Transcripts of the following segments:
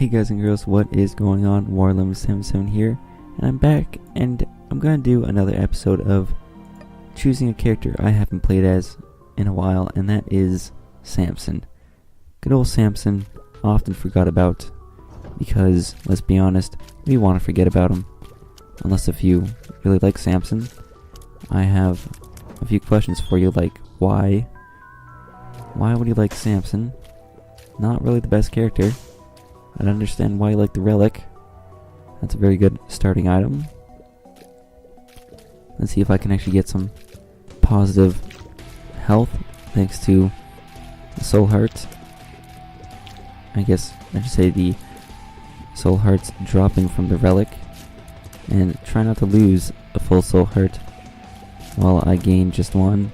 Hey guys and girls, what is going on? Waterlemon77 here, and I'm back, and I'm gonna do another episode of choosing a character I haven't played as in a while, and that is Samson. Good old Samson, often forgot about, because, let's be honest, we want to forget about him. Unless if you really like Samson, I have a few questions for you, like, why? Why would you like Samson? Not really the best character. I don't understand why you like the relic. That's a very good starting item. Let's see if I can actually get some positive health thanks to the soul heart. I guess I should say the soul hearts dropping from the relic. And try not to lose a full soul heart while I gain just one.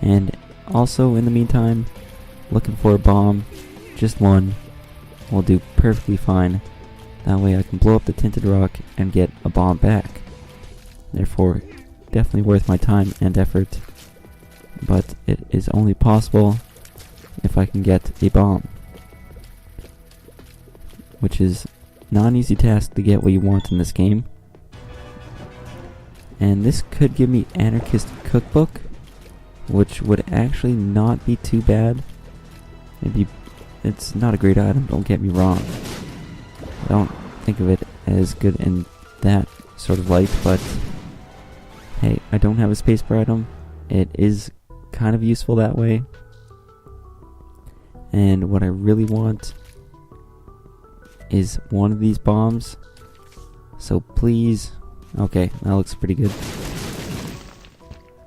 And also in the meantime, looking for a bomb, just one. Will do perfectly fine. That way I can blow up the tinted rock and get a bomb back. Therefore, definitely worth my time and effort. But it is only possible if I can get a bomb. Which is not an easy task to get what you want in this game. And this could give me Anarchist Cookbook, which would actually not be too bad. It's not a great item, don't get me wrong. I don't think of it as good in that sort of light, but hey, I don't have a spacebar item. It is kind of useful that way. And what I really want is one of these bombs. So please, okay, that looks pretty good.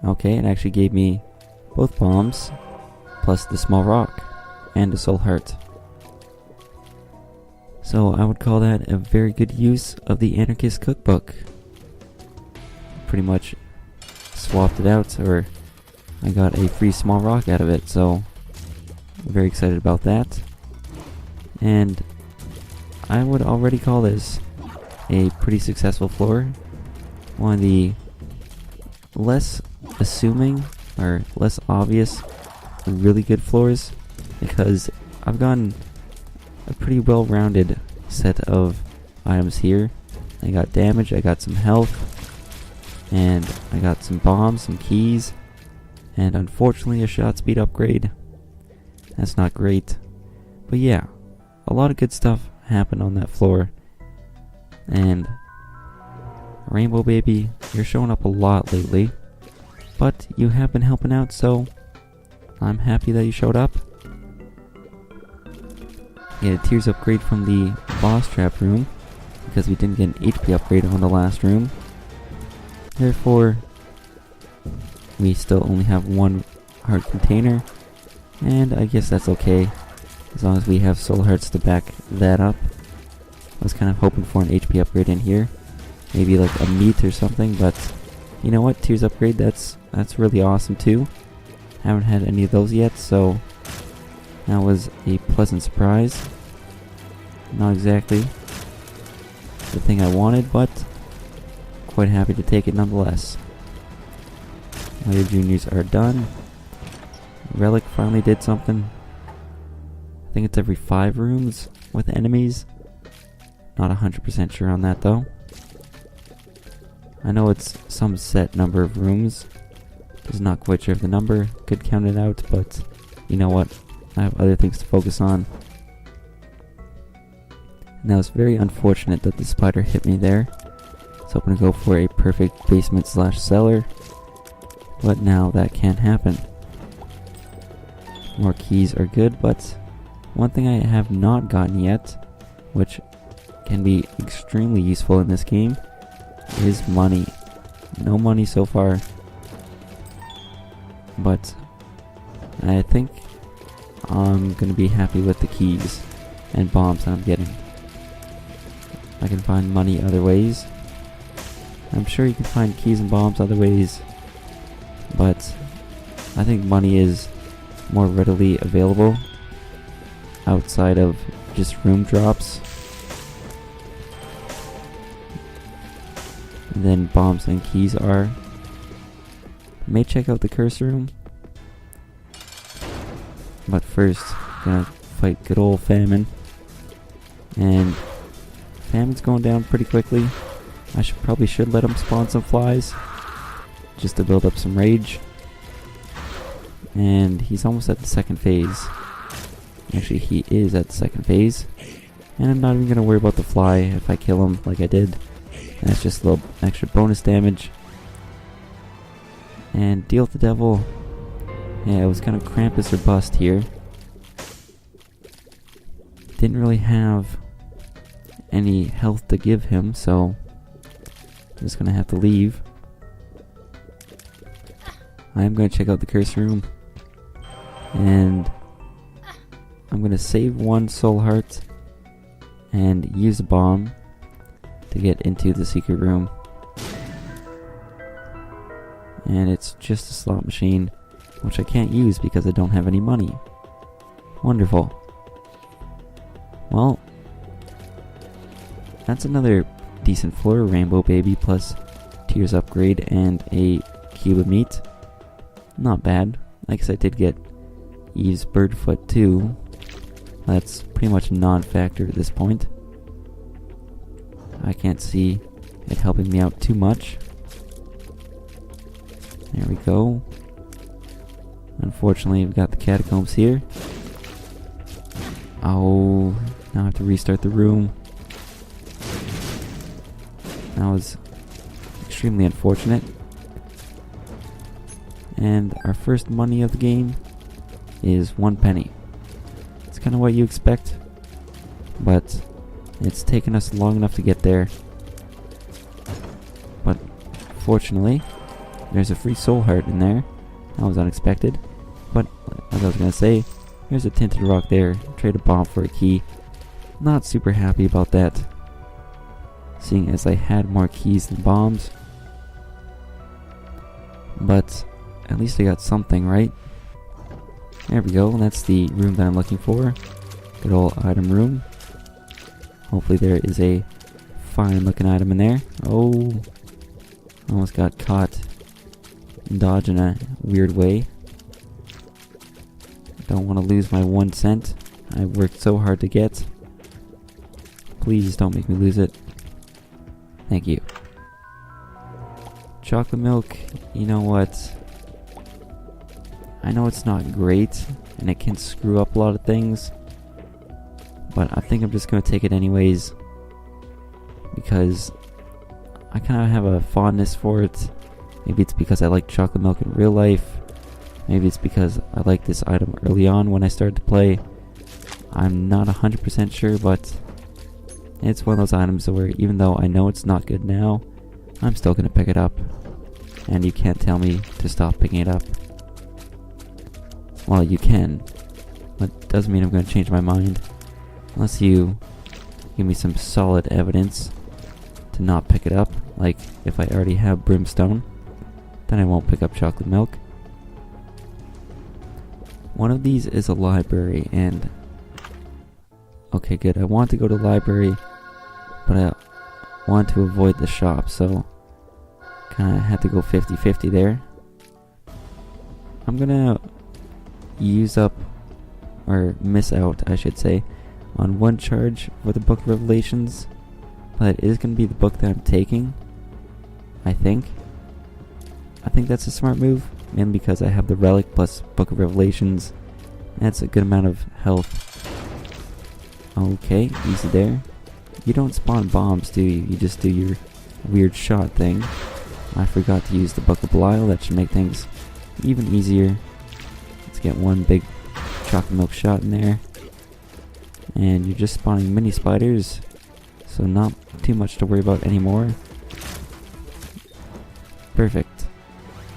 Okay, it actually gave me both bombs, plus the small rock. And a soul heart. So I would call that a very good use of the Anarchist Cookbook. Pretty much swapped it out, or I got a free small rock out of it, so I'm very excited about that. And I would already call this a pretty successful floor. One of the less assuming, or less obvious, really good floors. Because I've gotten a pretty well-rounded set of items here. I got damage, I got some health, and I got some bombs, some keys, and unfortunately a shot speed upgrade. That's not great. But yeah, a lot of good stuff happened on that floor. And Rainbow Baby, you're showing up a lot lately. But you have been helping out, so I'm happy that you showed up. Get a tears upgrade from the boss trap room, because we didn't get an HP upgrade on the last room. Therefore, we still only have one heart container, and I guess that's okay, as long as we have soul hearts to back that up. I was kind of hoping for an HP upgrade in here, maybe like a meat or something, but you know what, tears upgrade, that's really awesome too. Haven't had any of those yet, so that was a pleasant surprise. Not exactly the thing I wanted, but quite happy to take it nonetheless. Later juniors are done. Relic finally did something. I think it's every 5 rooms with enemies. Not 100% sure on that though. I know it's some set number of rooms. Just not quite sure of the number. Could count it out, but you know what? I have other things to focus on. Now it's very unfortunate that the spider hit me there. I was hoping to go for a perfect basement / cellar. But now that can't happen. More keys are good, but one thing I have not gotten yet, which can be extremely useful in this game, is money. No money so far. But I think I'm gonna be happy with the keys and bombs that I'm getting. I can find money other ways. I'm sure you can find keys and bombs other ways, but I think money is more readily available outside of just room drops than bombs and keys are. May check out the curse room, but first gonna fight good old famine. And Famine's going down pretty quickly. I probably should let him spawn some flies, just to build up some rage. And he's almost at the second phase. Actually, he is at the second phase. And I'm not even going to worry about the fly if I kill him like I did. That's just a little extra bonus damage. And deal with the devil. Yeah, it was kind of Krampus or bust here. Didn't really have any health to give him, so I'm just gonna have to leave. I'm gonna check out the curse room, and I'm gonna save one soul heart and use a bomb to get into the secret room. And it's just a slot machine, which I can't use because I don't have any money. Wonderful. Well, that's another decent floor, rainbow baby plus tears upgrade and a cube of meat. Not bad. I guess I did get Eve's birdfoot too. That's pretty much non-factor at this point. I can't see it helping me out too much. There we go. Unfortunately, we've got the catacombs here. Oh, now I have to restart the room. That was extremely unfortunate. And our first money of the game is 1 penny. It's kind of what you expect, but it's taken us long enough to get there. But fortunately, there's a free soul heart in there. That was unexpected. But as I was going to say, here's a tinted rock there. Trade a bomb for a key. Not super happy about that, seeing as I had more keys than bombs. But at least I got something, right? There we go. That's the room that I'm looking for. Good old item room. Hopefully there is a fine looking item in there. Oh, almost got caught dodge in a weird way. Don't want to lose my 1 cent I worked so hard to get. Please don't make me lose it. Thank you. Chocolate milk, you know what? I know it's not great and it can screw up a lot of things, but I think I'm just going to take it anyways because I kind of have a fondness for it. Maybe it's because I like chocolate milk in real life. Maybe it's because I like this item early on when I started to play. I'm not 100% sure, but it's one of those items where even though I know it's not good now, I'm still going to pick it up. And you can't tell me to stop picking it up. Well, you can, but doesn't mean I'm going to change my mind. Unless you give me some solid evidence to not pick it up. Like, if I already have brimstone, then I won't pick up chocolate milk. One of these is a library, and okay, good. I want to go to the library, but I want to avoid the shop, so kind of had to go 50-50 there. I'm gonna use up, or miss out, I should say, on 1 charge for the Book of Revelations, but it is gonna be the book that I'm taking. I think that's a smart move, mainly because I have the relic plus Book of Revelations. That's a good amount of health. Okay, easy there. You don't spawn bombs, do you? You just do your weird shot thing. I forgot to use the Book of Belial. That should make things even easier. Let's get 1 big chocolate milk shot in there. And you're just spawning mini spiders, so not too much to worry about anymore. Perfect.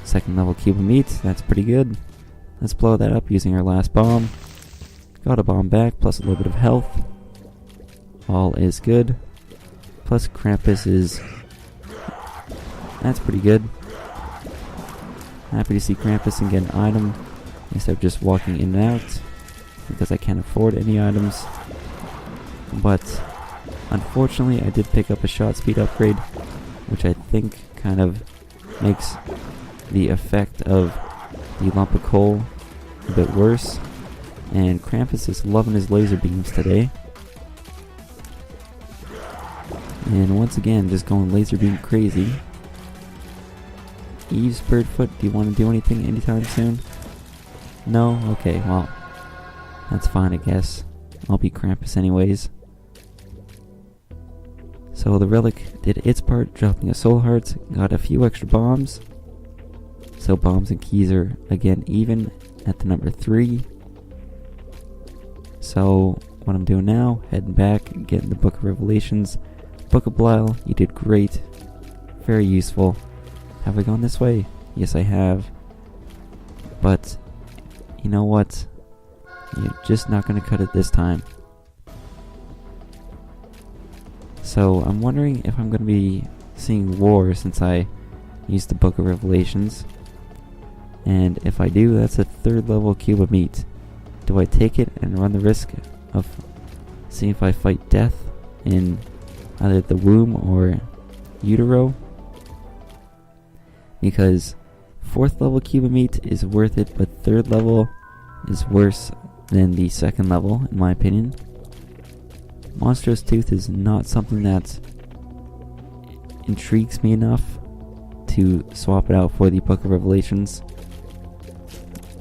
2nd level cube of meat, that's pretty good. Let's blow that up using our last bomb. Got a bomb back, plus a little bit of health. All is good. Plus Krampus is... that's pretty good. Happy to see Krampus and get an item instead of just walking in and out, because I can't afford any items. But unfortunately I did pick up a shot speed upgrade, which I think kind of makes the effect of the lump of coal a bit worse. And Krampus is loving his laser beams today. And once again, just going laser beam crazy. Eve's Birdfoot, do you want to do anything anytime soon? No? Okay, well, that's fine, I guess. I'll be Krampus anyways. So the relic did its part, dropping a soul heart, got a few extra bombs. So bombs and keys are again even at the number 3. So what I'm doing now, heading back, getting the Book of Revelations. Book of Belial, you did great. Very useful. Have I gone this way? Yes, I have. But you know what? You're just not going to cut it this time. So I'm wondering if I'm going to be seeing war since I used the Book of Revelations. And if I do, that's a 3rd level cube of meat. Do I take it and run the risk of seeing if I fight death in either the womb or utero? Because 4th level cube of meat is worth it, but 3rd level is worse than the 2nd level, in my opinion. Monstrous Tooth is not something that intrigues me enough to swap it out for the Book of Revelations.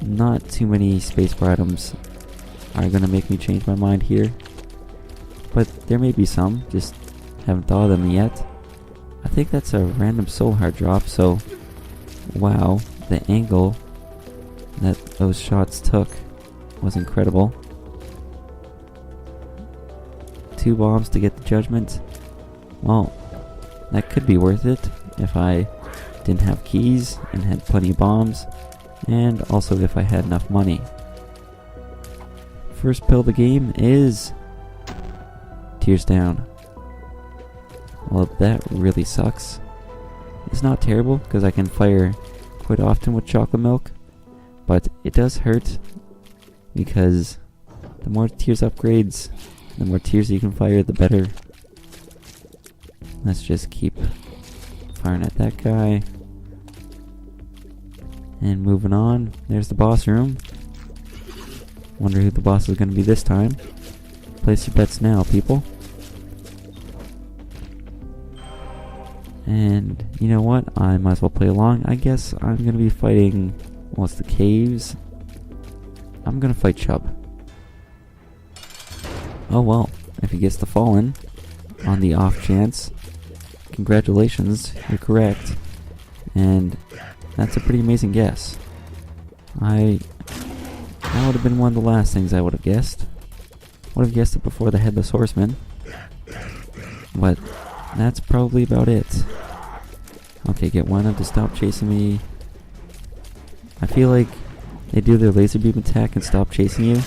Not too many spacebar items are going to make me change my mind here. But there may be some, just haven't thought of them yet. I think that's a random soul heart drop, so wow, the angle that those shots took was incredible. 2 bombs to get the judgment. Well, that could be worth it if I didn't have keys and had plenty of bombs, and also if I had enough money. First pill of the game is Tears Down. Well, that really sucks. It's not terrible because I can fire quite often with chocolate milk, but it does hurt because the more tears upgrades, the more tears you can fire, the better. Let's just keep firing at that guy. And moving on, there's the boss room. Wonder who the boss is going to be this time. Place your bets now, people. And you know what? I might as well play along. I guess I'm going to be fighting, what's the caves? I'm going to fight Chubb. Oh well, if he gets the Fallen, on the off chance, congratulations, you're correct. And that's a pretty amazing guess. That would have been one of the last things I would have guessed. Would have guessed it before the Headless Horseman. But that's probably about it. Okay, get one up to stop chasing me. I feel like they do their laser beam attack and stop chasing you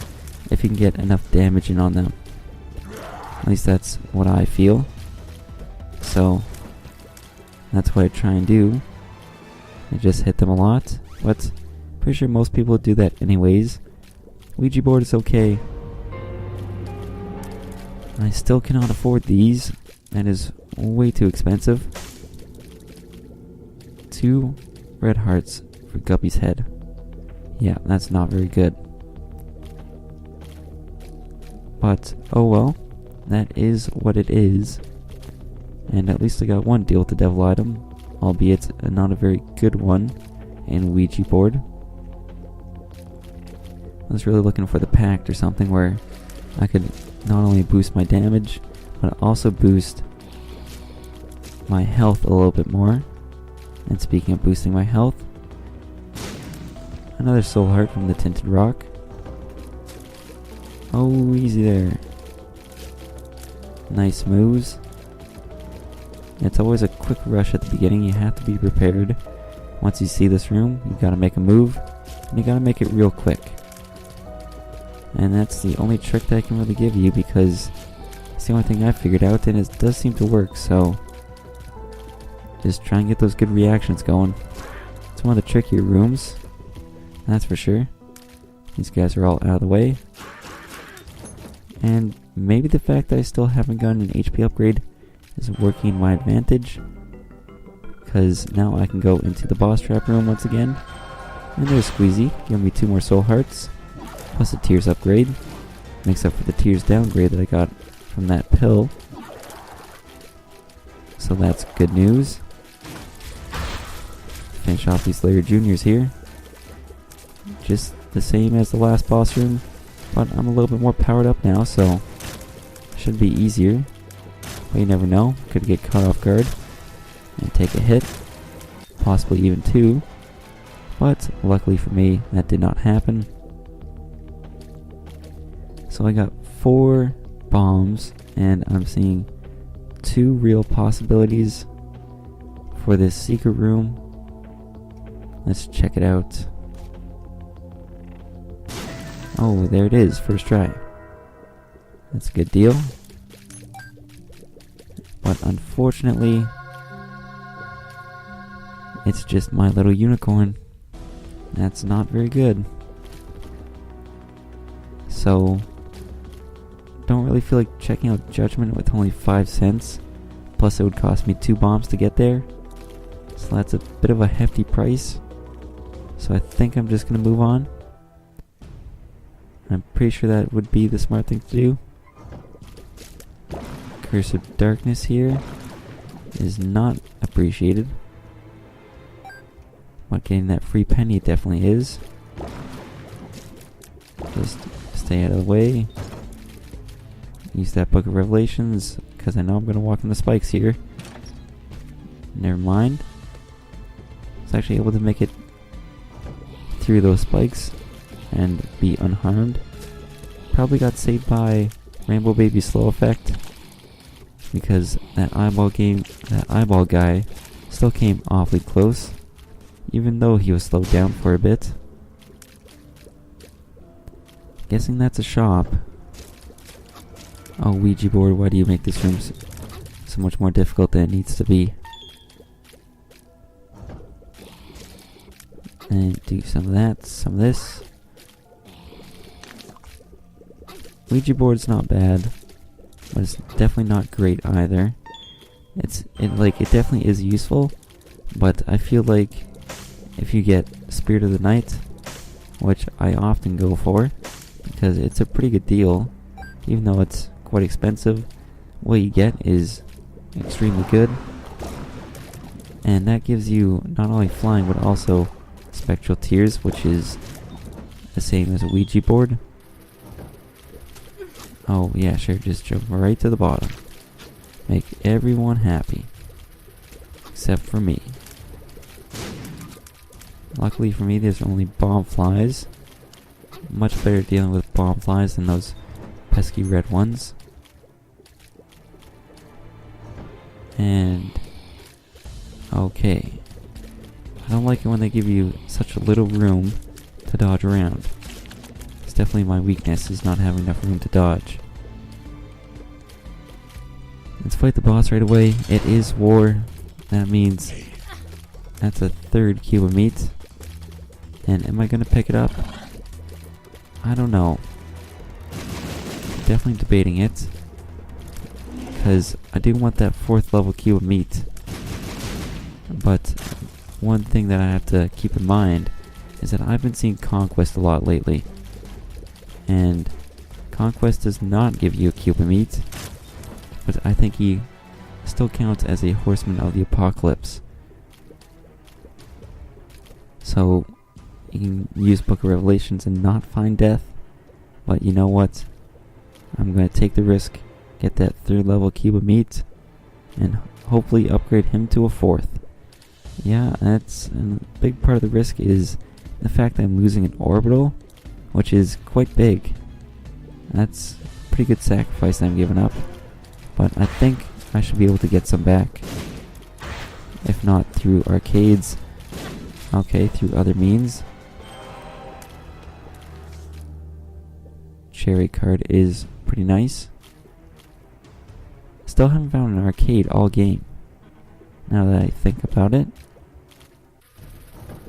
if you can get enough damage in on them. At least that's what I feel. So that's what I try and do. I just hit them a lot, but pretty sure most people do that anyways. Ouija board is okay. I still cannot afford these. That is way too expensive. 2 red hearts for Guppy's head. Yeah, that's not very good. But, oh well. That is what it is. And at least I got one deal with the devil item, albeit not a very good one, in Ouija board. I was really looking for the pact or something where I could not only boost my damage, but also boost my health a little bit more. And speaking of boosting my health, another soul heart from the Tinted Rock. Oh, easy there. Nice moves. It's always a quick rush at the beginning. You have to be prepared. Once you see this room, you gotta make a move, and you gotta make it real quick. And that's the only trick that I can really give you, because it's the only thing I figured out, and it does seem to work, so just try and get those good reactions going. It's one of the trickier rooms, that's for sure. These guys are all out of the way. And maybe the fact that I still haven't gotten an HP upgrade is working in my advantage, because now I can go into the boss trap room once again. And there's Squeezy, giving me 2 more soul hearts, plus a tears upgrade. Makes up for the tears downgrade that I got from that pill. So that's good news. Finish off these Slayer Juniors here. Just the same as the last boss room, but I'm a little bit more powered up now, so should be easier. But you never know, could get caught off guard and take a hit, possibly even two. But luckily for me, that did not happen. So I got 4 bombs, and I'm seeing 2 real possibilities for this secret room. Let's check it out. Oh, there it is, first try. That's a good deal. But unfortunately, it's just my little unicorn. That's not very good. So, don't really feel like checking out Judgment with only 5 cents. Plus it would cost me 2 bombs to get there. So that's a bit of a hefty price. So I think I'm just going to move on. I'm pretty sure that would be the smart thing to do. Curse of Darkness here is not appreciated. But getting that free penny definitely is. Just stay out of the way. Use that Book of Revelations, because I know I'm going to walk in the spikes here. Never mind. I was actually able to make it through those spikes and be unharmed. Probably got saved by Rainbow Baby Slow Effect, because that eyeball guy still came awfully close, even though he was slowed down for a bit. Guessing that's a shop. Oh, Ouija board, why do you make this room so much more difficult than it needs to be? And do some of that, some of this. Ouija board's not bad, but it's definitely not great either. It definitely is useful, but I feel like if you get Spirit of the Night, which I often go for, because it's a pretty good deal, even though it's quite expensive, what you get is extremely good. And that gives you not only flying, but also Spectral Tears, which is the same as a Ouija board. Oh yeah, sure, just jump right to the bottom. Make everyone happy. Except for me. Luckily for me, there's only bomb flies. Much better dealing with bomb flies than those pesky red ones. And okay. I don't like it when they give you such a little room to dodge around. It's definitely my weakness, is not having enough room to dodge. Let's fight the boss right away. It is war. That means that's a 3rd cube of meat. And am I gonna pick it up? I don't know. Definitely debating it, because I do want that 4th level cube of meat. But one thing that I have to keep in mind is that I've been seeing Conquest a lot lately, and Conquest does not give you a cube of meat, but I think he still counts as a Horseman of the Apocalypse. So you can use Book of Revelations and not find death, but you know what? I'm going to take the risk, get that 3rd level cube of meat, and hopefully upgrade him to a 4th. Yeah, that's a big part of the risk, is the fact that I'm losing an orbital, which is quite big. That's a pretty good sacrifice that I'm giving up, but I think I should be able to get some back. If not through arcades, okay, through other means. Cherry card is pretty nice. Still haven't found an arcade all game, now that I think about it.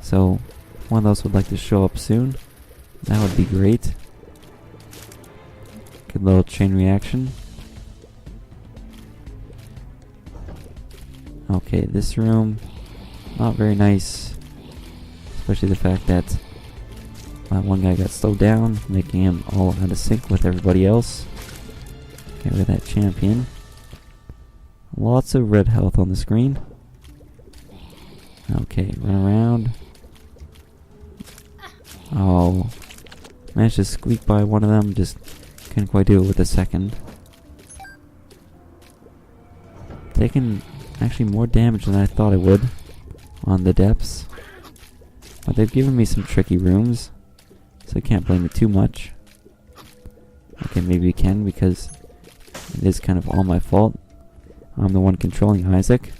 So, if one of those would like to show up soon, that would be great. Good little chain reaction. Okay, this room, not very nice. Especially the fact that one guy got slowed down, making him all out of sync with everybody else. Get rid of that champion. Lots of red health on the screen. Okay, run around. Oh, managed to squeak by one of them, just couldn't quite do it with the second. Taking actually more damage than I thought it would on the depths. But they've given me some tricky rooms, so I can't blame it too much. Okay, maybe we can, because it is kind of all my fault. I'm the one controlling Isaac.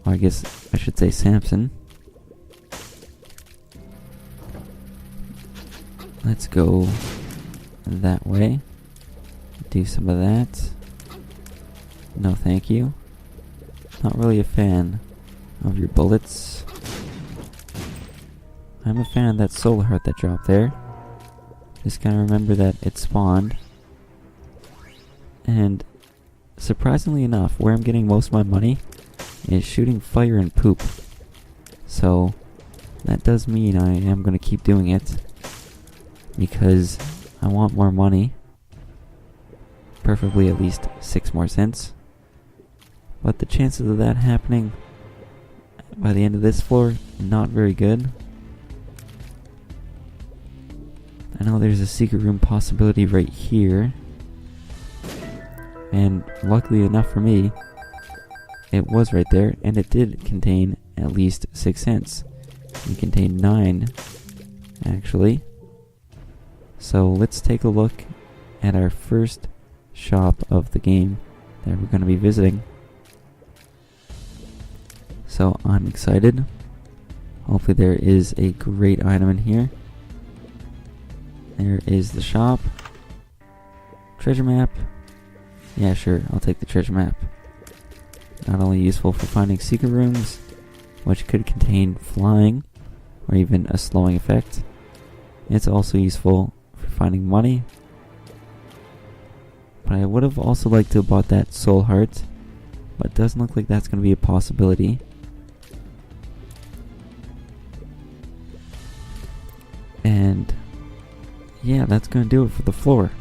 Or I guess I should say Samson. Let's go that way. Do some of that. No, thank you. Not really a fan of your bullets. I'm a fan of that soul heart that dropped there. Just gotta remember that it spawned. And surprisingly enough, where I'm getting most of my money is shooting fire and poop. So that does mean I am gonna keep doing it, because I want more money. Preferably at least 6 more cents. But the chances of that happening by the end of this floor, not very good. I know there's a secret room possibility right here. And luckily enough for me, it was right there, and it did contain at least 6 cents. It contained 9, actually. So let's take a look at our first shop of the game that we're going to be visiting. So I'm excited. Hopefully there is a great item in here. There is the shop. Treasure map. Yeah, sure, I'll take the treasure map. Not only useful for finding secret rooms, which could contain flying, or even a slowing effect, it's also useful for finding money. But I would have also liked to have bought that soul heart, but it doesn't look like that's going to be a possibility. And yeah, that's going to do it for the floor.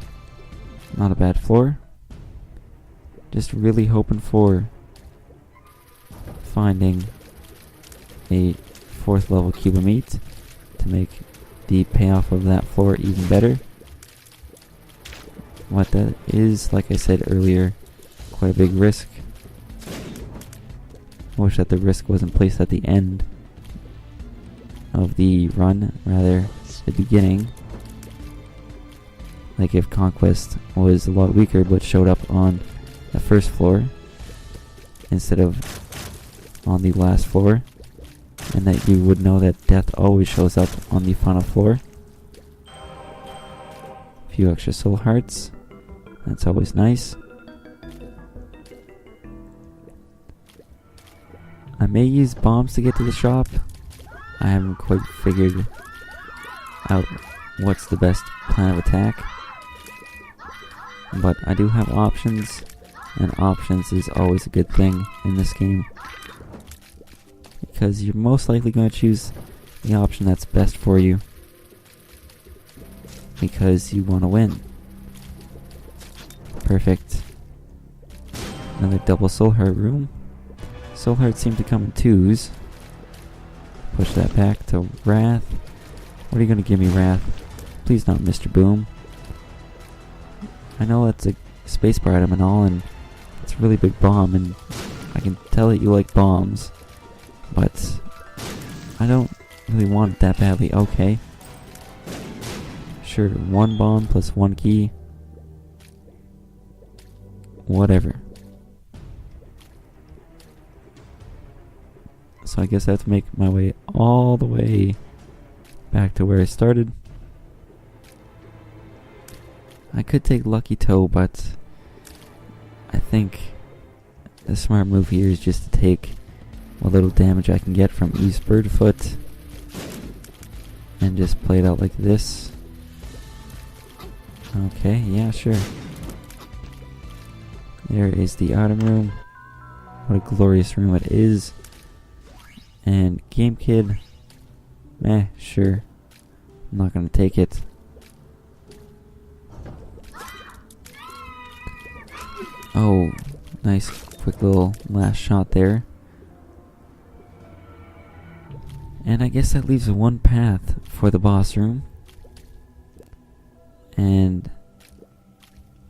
Not a bad floor. Just really hoping for finding a 4th level cube of meat to make the payoff of that floor even better. What that is, like I said earlier, quite a big risk. I wish that the risk wasn't placed at the end of the run, rather the beginning. Like if Conquest was a lot weaker but showed up on the first floor instead of on the last floor, and that you would know that death always shows up on the final floor. A few extra soul hearts, that's always nice. I may use bombs to get to the shop. I haven't quite figured out what's the best plan of attack, but I do have options, and options is always a good thing in this game, because you're most likely going to choose the option that's best for you, because you want to win. Perfect. Another double soul heart room. Soul hearts seem to come in 2s. Push that back to Wrath. What are you going to give me, Wrath? Please not Mr. Boom. I know that's a spacebar item and all, and it's a really big bomb, and I can tell that you like bombs, but I don't really want it that badly. Okay. Sure, 1 bomb plus 1 key. Whatever. So I guess I have to make my way all the way back to where I started. I could take Lucky Toe, but I think the smart move here is just to take what little damage I can get from East Birdfoot and just play it out like this. Okay, yeah, sure. There is the item room. What a glorious room it is. And Game Kid, sure. I'm not gonna take it. Oh, Nice quick little last shot there. And I guess that leaves one path for the boss room. And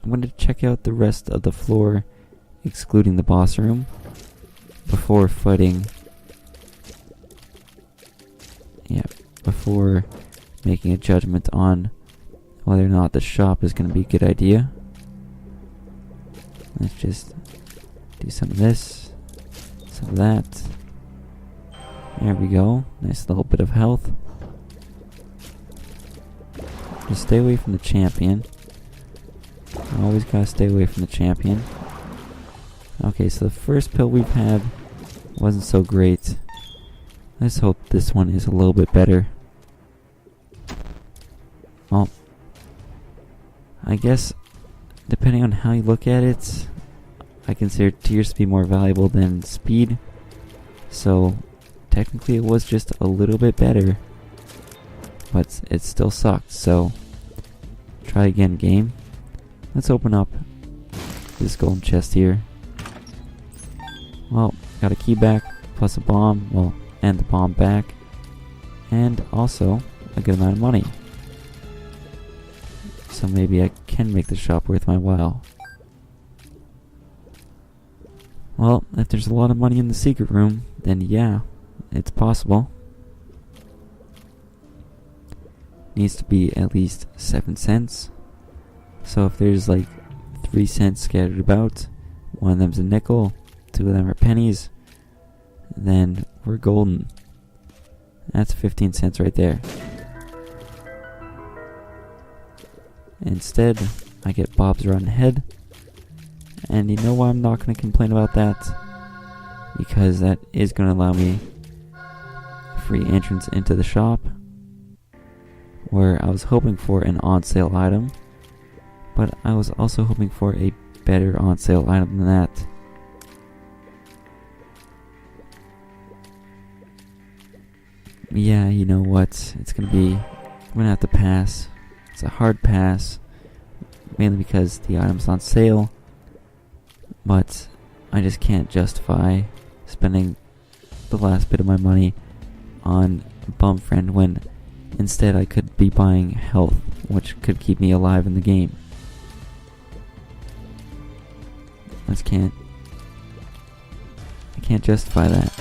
I'm going to check out the rest of the floor, excluding the boss room, before fighting. Yeah, before making a judgment on whether or not the shop is going to be a good idea. Let's just do some of this, some of that. There we go. Nice little bit of health. Just stay away from the champion. Always gotta stay away from the champion. Okay, so the first pill we've had wasn't so great. Let's hope this one is a little bit better. Well, I guess depending on how you look at it, I consider tears to be more valuable than speed. So technically it was just a little bit better, but it still sucked. So try again, game. Let's open up this golden chest here. Well, got a key back, plus a bomb, well, and the bomb back, and also a good amount of money. So maybe I can make the shop worth my while. Well, if there's a lot of money in the secret room, then yeah, it's possible. Needs to be at least 7 cents. So if there's like 3 cents scattered about, one of them's a nickel, 2 of them are pennies, then we're golden. That's 15 cents right there. Instead, I get Bob's rotten head. And you know why I'm not going to complain about that? Because that is going to allow me free entrance into the shop, where I was hoping for an on-sale item, but I was also hoping for a better on-sale item than that. Yeah, you know what? It's going to be... I'm going to have to pass. It's a hard pass, mainly because the item's on sale, but I just can't justify spending the last bit of my money on Bum Friend when instead I could be buying health, which could keep me alive in the game. I can't justify that.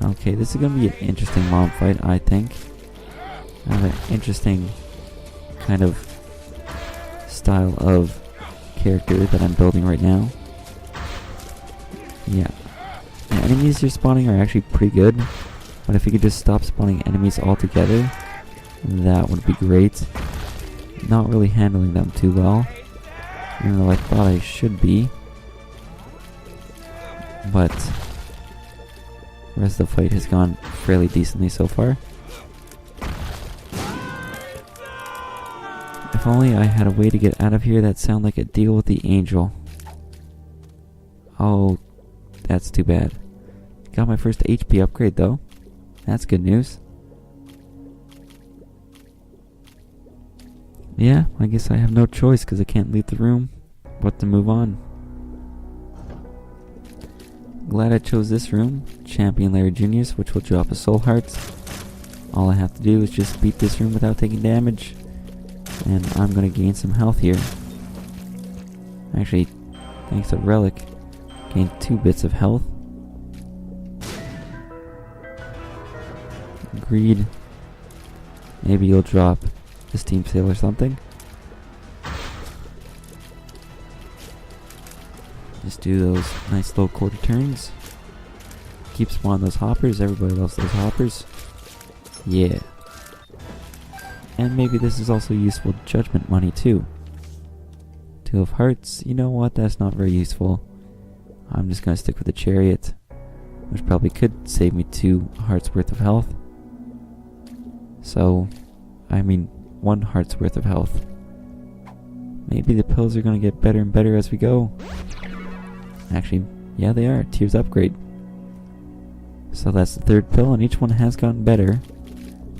Okay, this is gonna be an interesting mom fight, I think. I have an interesting kind of style of character that I'm building right now. Yeah. The enemies you're spawning are actually pretty good, but if you could just stop spawning enemies altogether, that would be great. Not really handling them too well, even though I thought I should be. But the rest of the fight has gone fairly decently so far. If only I had a way to get out of here that sounded like a deal with the angel. Oh, that's too bad. Got my first HP upgrade though. That's good news. Yeah, I guess I have no choice because I can't leave the room but to move on. Glad I chose this room, Champion Larry Jr.'s, which will drop a soul heart. All I have to do is just beat this room without taking damage, and I'm gonna gain some health here. Actually, thanks to Relic, gained 2 bits of health. Greed. Maybe you'll drop the Steam Sale or something. Just do those nice low quarter turns. Keep spawning those hoppers. Everybody loves those hoppers. Yeah. And maybe this is also useful judgment money too. 2 of hearts. You know what? That's not very useful. I'm just gonna stick with the chariot, which probably could save me 2 hearts worth of health. So, I mean, 1 heart's worth of health. Maybe the pills are gonna get better and better as we go. Actually, yeah, they are. Tears upgrade. So that's the 3rd pill, and each one has gotten better.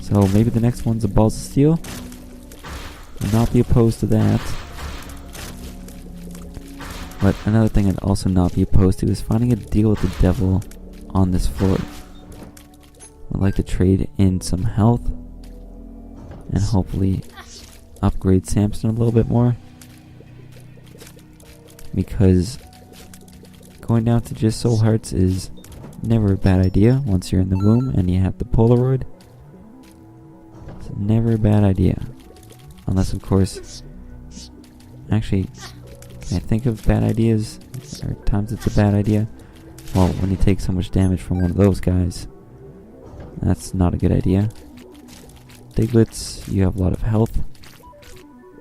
So maybe the next one's a balls of steel. I'll not be opposed to that. But another thing I'd also not be opposed to is finding a deal with the devil on this floor. I'd like to trade in some health and hopefully upgrade Samson a little bit more, because going down to just soul hearts is never a bad idea once you're in the womb and you have the Polaroid. It's never a bad idea. Unless, of course, actually, can I think of bad ideas or times it's a bad idea? Well, when you take so much damage from one of those guys, that's not a good idea. Diglets, you have a lot of health,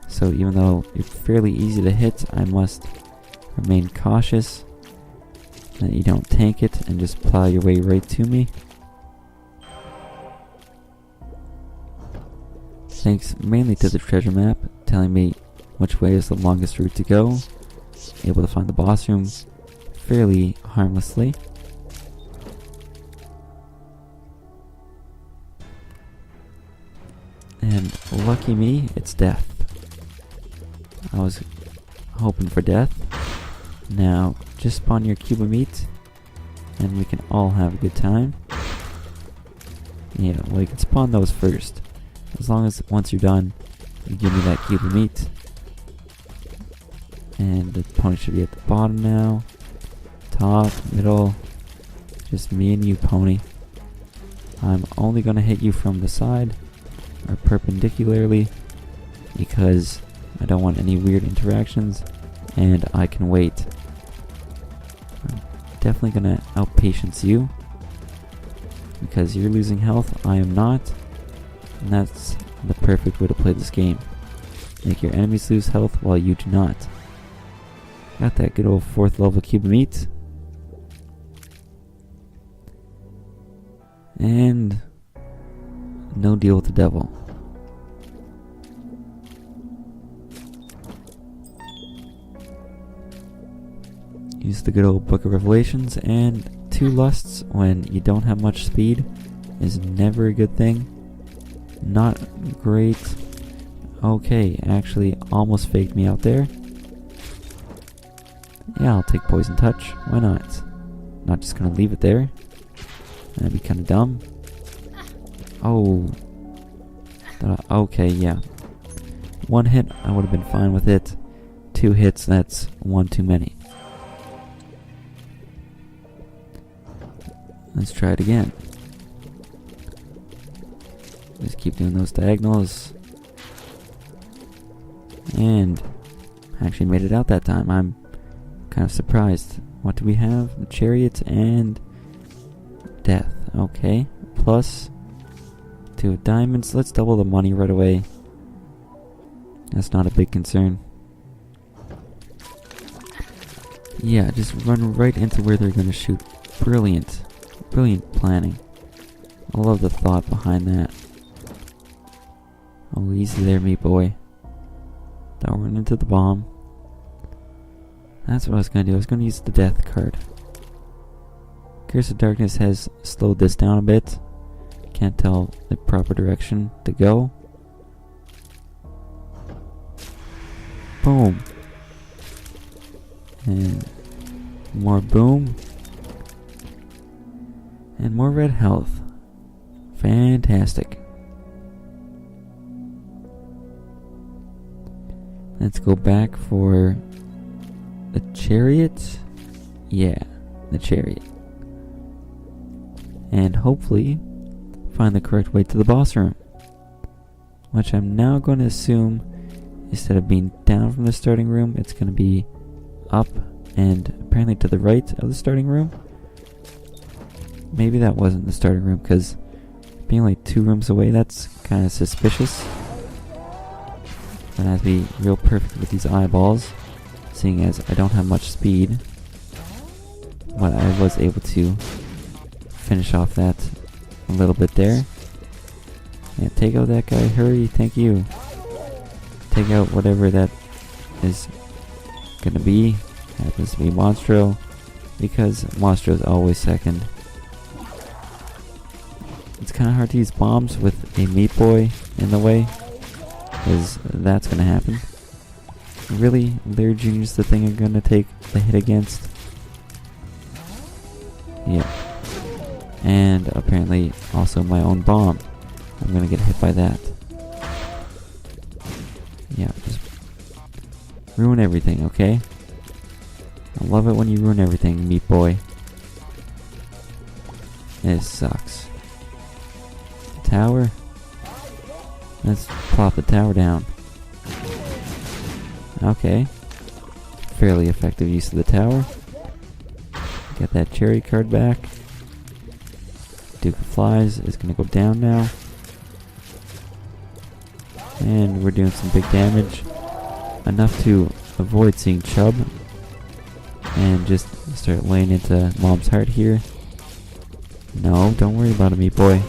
so even though you're fairly easy to hit, I must remain cautious that you don't tank it and just plow your way right to me. Thanks mainly to the treasure map telling me which way is the longest route to go. Able to find the boss room fairly harmlessly. And lucky me, it's death. I was hoping for death. Now, just spawn your cube of meat, and we can all have a good time. Yeah, well, you can spawn those first. As long as once you're done, you give me that cube of meat. And the pony should be at the bottom now. Top, middle. Just me and you, pony. I'm only gonna hit you from the side, or perpendicularly, because I don't want any weird interactions, and I can wait. I'm definitely gonna outpatience you, because you're losing health, I am not, and that's the perfect way to play this game. Make your enemies lose health while you do not. Got that good old 4th level cube of meat. And no deal with the devil. Use the good old Book of Revelations, and 2 lusts when you don't have much speed is never a good thing. Not great. Okay, actually almost faked me out there. Yeah, I'll take Poison Touch. Why not? Not just gonna leave it there. That'd be kinda dumb. Oh. Okay, yeah. 1 hit, I would have been fine with it. 2 hits, that's 1 too many. Let's try it again. Just keep doing those diagonals. And actually made it out that time. I'm kind of surprised. What do we have? The chariot and death. Okay. Plus 2 diamonds. Let's double the money right away. That's not a big concern. Yeah, just run right into where they're going to shoot. Brilliant. Brilliant planning. I love the thought behind that. Oh, easy there, meat boy. Don't run into the bomb. That's what I was going to do. I was going to use the death card. Curse of Darkness has slowed this down a bit. Can't tell the proper direction to go. Boom. And more boom. And more red health. Fantastic. Let's go back for the chariot. Yeah, the chariot. And hopefully find the correct way to the boss room. Which I'm now going to assume, instead of being down from the starting room, it's going to be up and apparently to the right of the starting room. Maybe that wasn't the starting room, because being like 2 rooms away, that's kind of suspicious. I have to be real perfect with these eyeballs, seeing as I don't have much speed. But I was able to finish off that a little bit there. Yeah, take out that guy, hurry, thank you. Take out whatever that is gonna be. Happens to be Monstro, because Monstro is always second. It's kind of hard to use bombs with a meat boy in the way, because that's gonna happen. Really? Lair Junior's the thing I'm gonna take the hit against? Yeah. And apparently also my own bomb. I'm gonna get hit by that. Yeah, just ruin everything, okay? I love it when you ruin everything, meat boy. This sucks. Tower? Let's plop the tower down. Okay. Fairly effective use of the tower. Get that cherry card back. Duke of Flies is going to go down now. And we're doing some big damage. Enough to avoid seeing Chubb. And just start laying into Mom's heart here. No, don't worry about it, meat boy.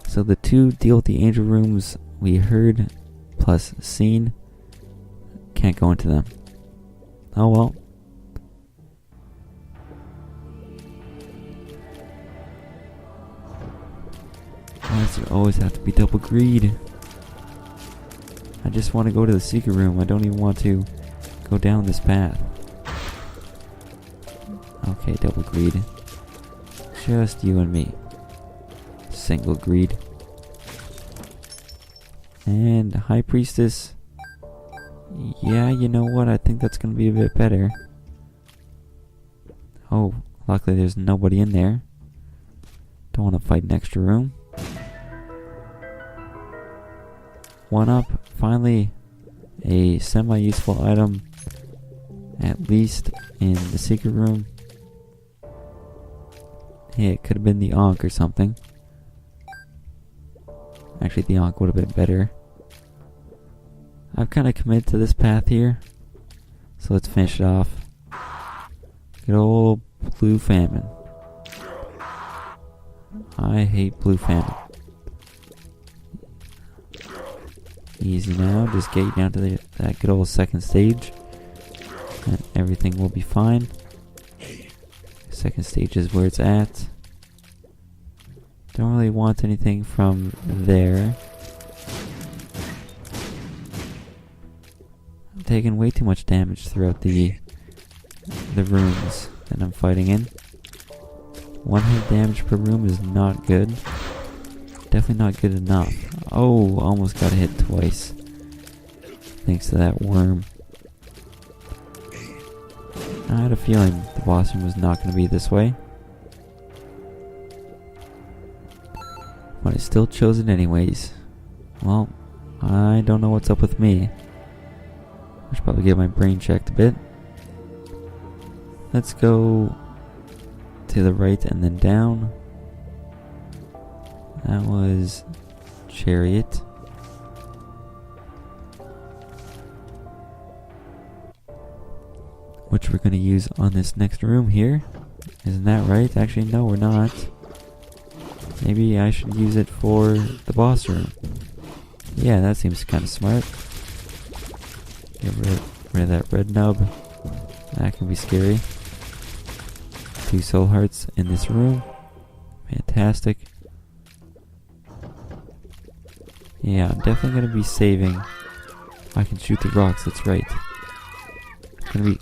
So the 2 deal with the angel rooms we heard plus seen. Can't go into them. Oh well. Why does it always have to be double greed? I just want to go to the secret room. I don't even want to go down this path. Okay, double greed. Just you and me. Single greed. And High Priestess. Yeah, you know what? I think that's going to be a bit better. Oh, luckily there's nobody in there. Don't want to fight an extra room. 1 up. Finally, a semi-useful item. At least in the secret room. Hey, it could have been the Ankh or something. Actually, the Ankh would have been better. I've kind of committed to this path here. So let's finish it off. Good old Blue Famine. I hate Blue Famine. Easy now. Just get down to that good old second stage. And everything will be fine. Second stage is where it's at. Don't really want anything from there. I'm taking way too much damage throughout the rooms that I'm fighting in. 1 hit damage per room is not good. Definitely not good enough. Oh, almost got hit twice. Thanks to that worm. I had a feeling the boss room was not going to be this way. But I still chose it anyways. Well, I don't know what's up with me. I should probably get my brain checked a bit. Let's go to the right and then down. That was Chariot. Which we're going to use on this next room here. Isn't that right? Actually, no, we're not. Maybe I should use it for the boss room. Yeah, that seems kind of smart. Get rid of that red nub. That can be scary. 2 soul hearts in this room. Fantastic. Yeah, I'm definitely going to be saving. I can shoot the rocks, that's right. Gonna be...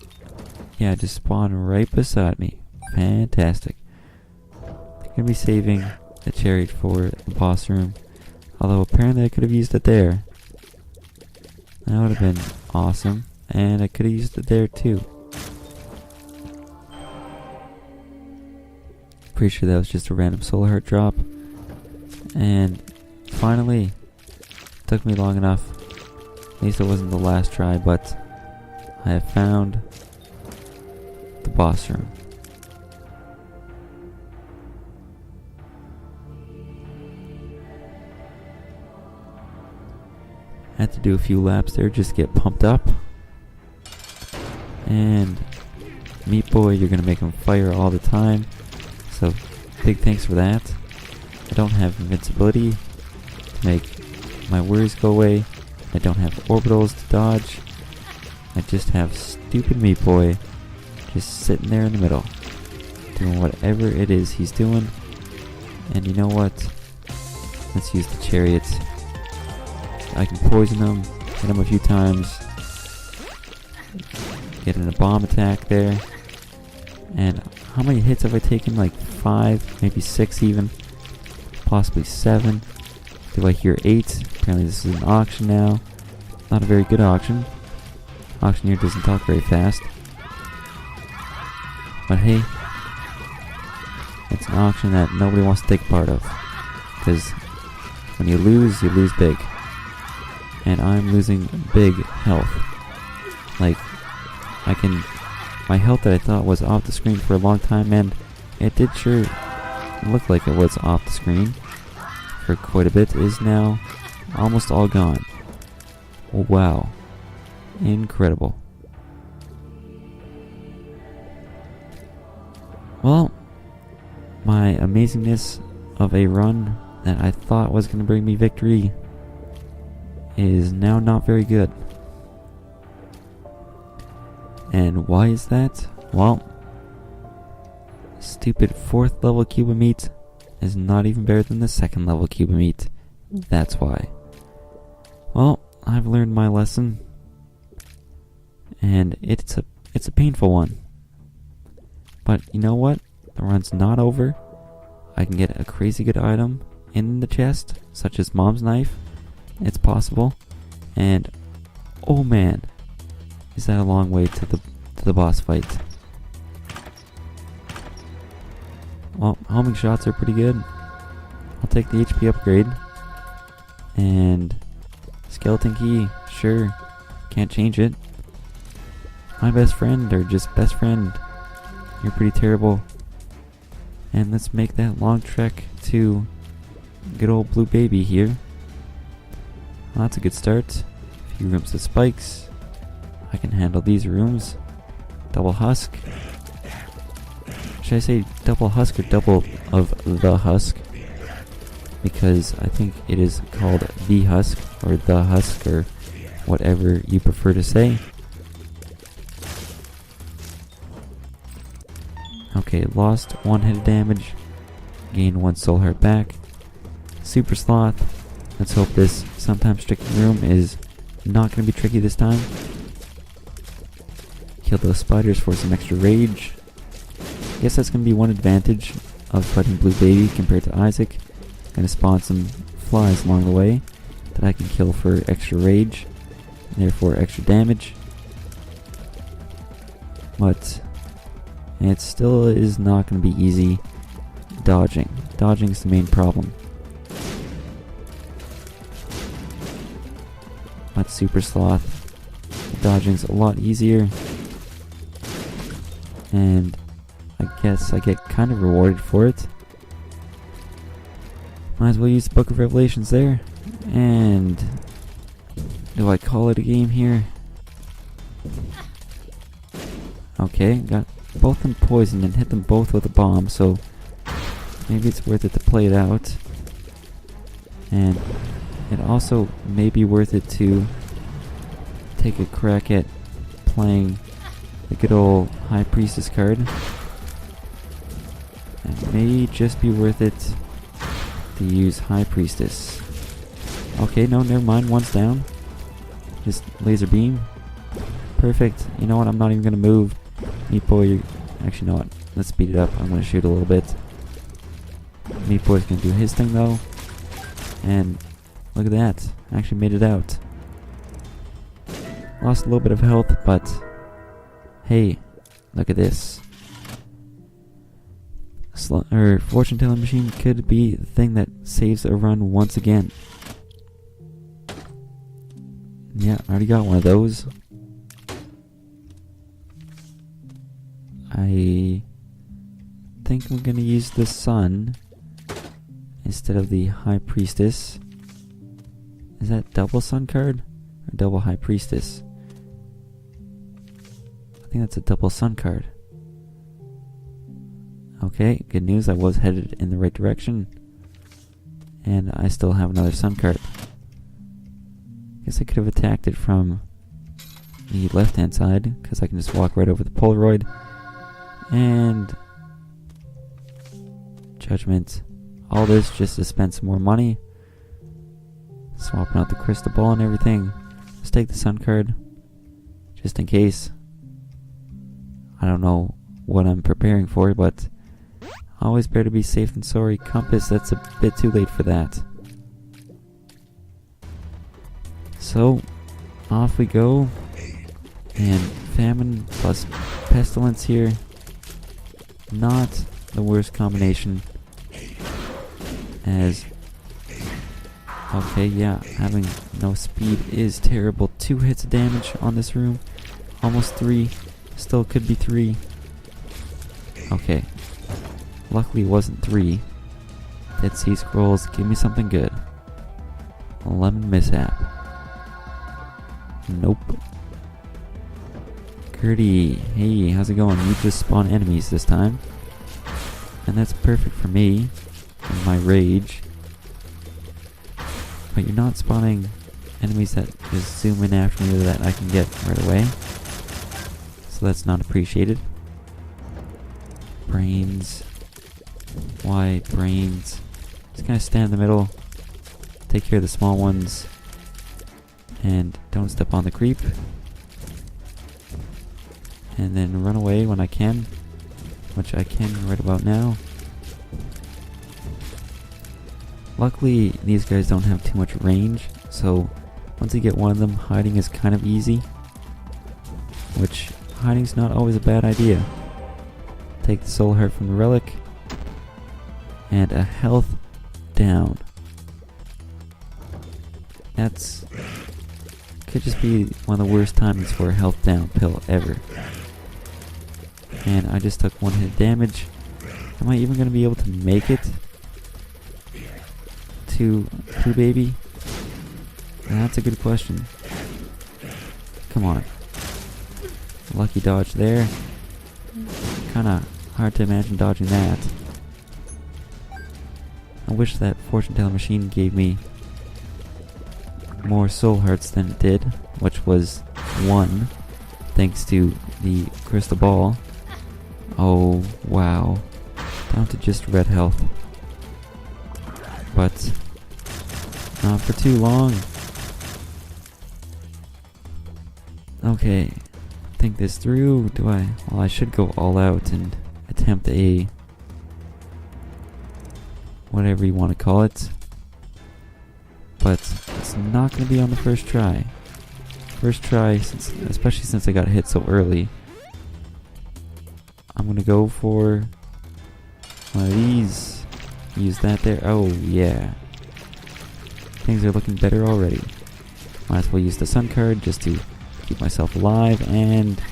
Yeah, just spawn right beside me. Fantastic. I'm gonna be saving the chariot for the boss room. Although apparently I could have used it there. That would have been awesome. And I could have used it there too. Pretty sure that was just a random soul heart drop. And finally, took me long enough. At least it wasn't the last try, but I have found the boss room. Had to do a few laps there just to get pumped up. And Meat Boy, you're gonna make him fire all the time. So big thanks for that. I don't have invincibility to make my worries go away. I don't have orbitals to dodge. I just have stupid Meat Boy just sitting there in the middle, doing whatever it is he's doing. And you know what? Let's use the chariots. I can poison him, hit him a few times, get in a bomb attack there. And how many hits have I taken? Like 5, maybe 6 even, possibly 7. Do I hear 8? Apparently this is an auction now. Not a very good auction. Auctioneer doesn't talk very fast. But hey, it's an auction that nobody wants to take part of. Because when you lose big. And I'm losing big health. Like, my health that I thought was off the screen for a long time, and it did sure look like it was off the screen for quite a bit, is now almost all gone. Wow. Incredible. Well, my amazingness of a run that I thought was going to bring me victory is now not very good. And why is that? Well, stupid 4th level cube of meat is not even better than the 2nd level cube of meat. That's why. Well, I've learned my lesson. And it's a painful one. But you know what? The run's not over. I can get a crazy good item in the chest, such as Mom's knife. It's possible. And oh man, is that a long way to the boss fight. Well, homing shots are pretty good. I'll take the HP upgrade. And skeleton key, sure. Can't change it. My best friend, or just best friend, you're pretty terrible. And let's make that long trek to good old blue baby here. Well, that's a good start. A few rooms of spikes. I can handle these rooms. Double husk. Should I say double husk or double of the husk? Because I think it is called the husk or the husk or whatever you prefer to say. Okay, lost 1 hit of damage. Gained 1 soul heart back. Super sloth. Let's hope this sometimes tricky room is not going to be tricky this time. Kill those spiders for some extra rage. Guess that's going to be one advantage of fighting Blue Baby compared to Isaac. Going to spawn some flies along the way that I can kill for extra rage, and therefore extra damage. But it still is not going to be easy dodging. Dodging is the main problem. But Super Sloth, dodging's a lot easier. And I guess I get kind of rewarded for it. Might as well use the Book of Revelations there. And do I call it a game here? Okay, got both them poisoned and hit them both with a bomb, so maybe it's worth it to play it out. And it also may be worth it to take a crack at playing the good old High Priestess card. It may just be worth it to use High Priestess. Okay, no, never mind, one's down. Just laser beam. Perfect. You know what, I'm not even going to move. Meat Boy, actually, you know what, let's speed it up. I'm going to shoot a little bit. Meat Boy's going to do his thing, though. And look at that. I actually made it out. Lost a little bit of health, but hey, look at this. Fortune telling machine could be the thing that saves a run once again. Yeah, I already got one of those. I think I'm gonna use the sun instead of the High Priestess. Is that double sun card or double High Priestess? I think that's a double sun card. Okay, good news, I was headed in the right direction. And I still have another sun card. Guess I could have attacked it from the left hand side, because I can just walk right over the Polaroid. And Judgment. All this just to spend some more money. Swapping out the crystal ball and everything. Let's take the sun card. Just in case. I don't know what I'm preparing for, but always better to be safe than sorry. Compass, that's a bit too late for that. So, off we go. And famine plus pestilence here. Not the worst combination. As... okay, yeah, having no speed is terrible. 2 hits of damage on this room. Almost 3. Still could be 3. Okay. Luckily it wasn't 3. Dead Sea Scrolls, give me something good. Lemon Mishap. Nope. Gertie, hey, how's it going? You just spawn enemies this time. And that's perfect for me. In my rage. But you're not spawning enemies that just zoom in after me that I can get right away. So that's not appreciated. Brains. Why brains? Just gonna stand in the middle. Take care of the small ones. And don't step on the creep. And then run away when I can. Which I can right about now. Luckily, these guys don't have too much range, so once you get one of them, hiding is kind of easy. Which, hiding's not always a bad idea. Take the soul heart from the relic. And a health down. That's... could just be one of the worst timings for a health down pill ever. And I just took 1 hit damage. Am I even going to be able to make it? To baby? That's a good question. Come on. Lucky dodge there. Kinda hard to imagine dodging that. I wish that fortune teller machine gave me more soul hearts than it did, which was 1, thanks to the crystal ball. Oh, wow. Down to just red health. But not for too long. Okay, think this through. Do I? Well, I should go all out and attempt a... whatever you want to call it. But it's not going to be on the first try. First try, especially since I got hit so early. I'm going to go for one of these. Use that there. Oh, yeah. Things are looking better already. Might as well use the sun card just to keep myself alive, and...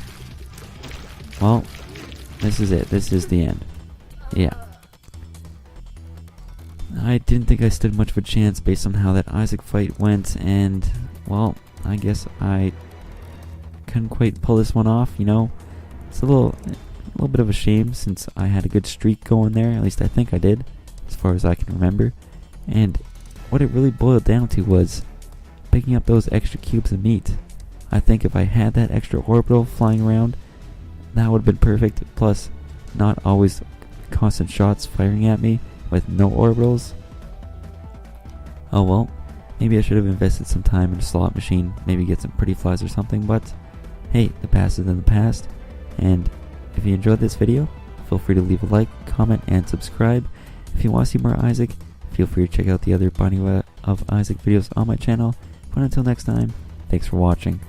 well, this is it. This is the end. Yeah. I didn't think I stood much of a chance based on how that Isaac fight went, and, well, I guess I couldn't quite pull this one off, you know? It's a little bit of a shame since I had a good streak going there, at least I think I did, as far as I can remember. And what it really boiled down to was picking up those extra cubes of meat. I think if I had that extra orbital flying around, that would have been perfect, plus not always constant shots firing at me with no orbitals. Oh well, maybe I should have invested some time in a slot machine, maybe get some pretty flies or something, but hey, the past is in the past. And if you enjoyed this video, feel free to leave a like, comment, and subscribe. If you want to see more Isaac, feel free to check out the other Binding of Isaac videos on my channel. But until next time, thanks for watching.